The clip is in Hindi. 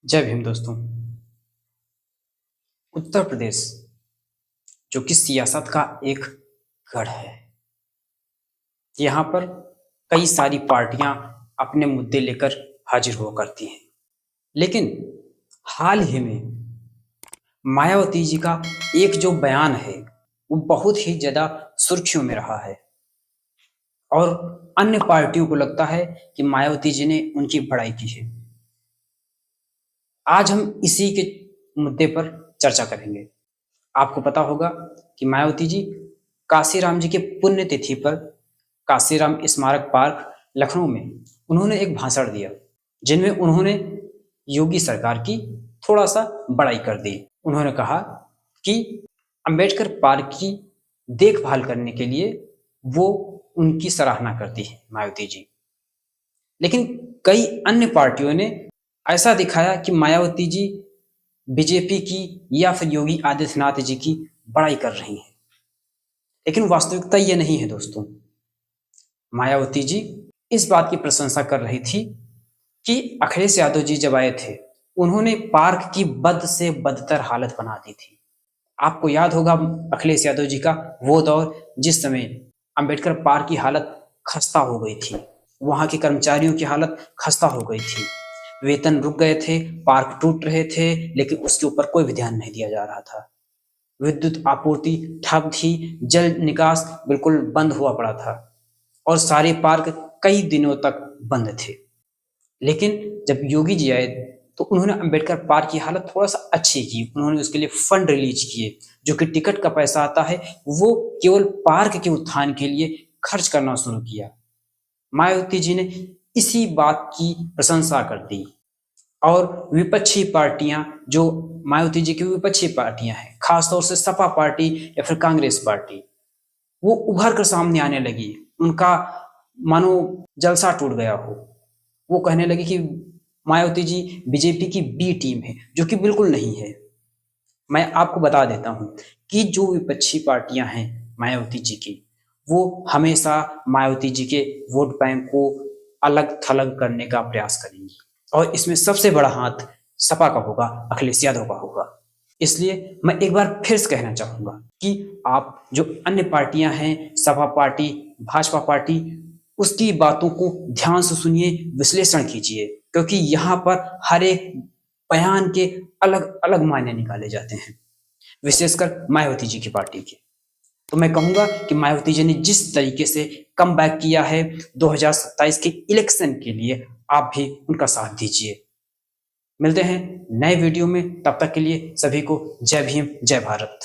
जय भीम दोस्तों। उत्तर प्रदेश जो कि सियासत का एक गढ़ है, यहाँ पर कई सारी पार्टियां अपने मुद्दे लेकर हाजिर हुआ करती हैं। लेकिन हाल ही में मायावती जी का एक जो बयान है वो बहुत ही ज्यादा सुर्खियों में रहा है और अन्य पार्टियों को लगता है कि मायावती जी ने उनकी बड़ाई की है। आज हम इसी के मुद्दे पर चर्चा करेंगे। आपको पता होगा कि मायावती जी काशीराम जी के पुण्यतिथि पर काशीराम स्मारक पार्क लखनऊ में उन्होंने एक भाषण दिया, जिनमें उन्होंने योगी सरकार की थोड़ा सा बड़ाई कर दी। उन्होंने कहा कि अंबेडकर पार्क की देखभाल करने के लिए वो उनकी सराहना करती है मायावती जी। लेकिन कई अन्य पार्टियों ने ऐसा दिखाया कि मायावती जी बीजेपी की या फिर योगी आदित्यनाथ जी की बड़ाई कर रही हैं। लेकिन वास्तविकता ये नहीं है दोस्तों। मायावती जी इस बात की प्रशंसा कर रही थी कि अखिलेश यादव जी जब आए थे उन्होंने पार्क की बद से बदतर हालत बना दी थी। आपको याद होगा अखिलेश यादव जी का वो दौर जिस समय अंबेडकर पार्क की हालत खस्ता हो गई थी, वहां के कर्मचारियों की हालत खस्ता हो गई थी, वेतन रुक गए थे, पार्क टूट रहे थे, लेकिन उसके ऊपर कोई भी ध्यान नहीं दिया जा रहा था। विद्युत आपूर्ति ठप थी, जल निकास बिल्कुल बंद हुआ पड़ा था और सारे पार्क कई दिनों तक बंद थे। लेकिन जब योगी जी आए तो उन्होंने अंबेडकर पार्क की हालत थोड़ा सा अच्छी की। उन्होंने उसके लिए फंड रिलीज किए, जो कि टिकट का पैसा आता है वो केवल पार्क के उत्थान के लिए खर्च करना शुरू किया। मायावती जी ने इसी बात की प्रशंसा कर दी और विपक्षी पार्टियां, जो मायावती जी की विपक्षी पार्टियां हैं, खासतौर से सपा पार्टी या फिर कांग्रेस पार्टी, वो उभर कर सामने आने लगी। उनका मानो जलसा टूट गया हो। वो कहने लगी कि मायावती जी बीजेपी की बी टीम है, जो कि बिल्कुल नहीं है। मैं आपको बता देता हूं कि जो विपक्षी पार्टियां हैं मायावती जी की, वो हमेशा मायावती जी के वोट बैंक को अलग थलग करने का प्रयास करेंगी और इसमें सबसे बड़ा हाथ सपा का होगा, अखिलेश यादव का होगा। इसलिए मैं एक बार फिर से कहना चाहूंगा कि आप जो अन्य पार्टियां हैं, सपा पार्टी, भाजपा पार्टी, उसकी बातों को ध्यान से सुनिए, विश्लेषण कीजिए, क्योंकि यहाँ पर हर एक बयान के अलग अलग मायने निकाले जाते हैं, विशेषकर मायावती जी की पार्टी के। तो मैं कहूंगा कि मायावती जी ने जिस तरीके से कम बैक किया है 2027 के इलेक्शन के लिए, आप भी उनका साथ दीजिए। मिलते हैं नए वीडियो में, तब तक के लिए सभी को जय भीम, जय भारत।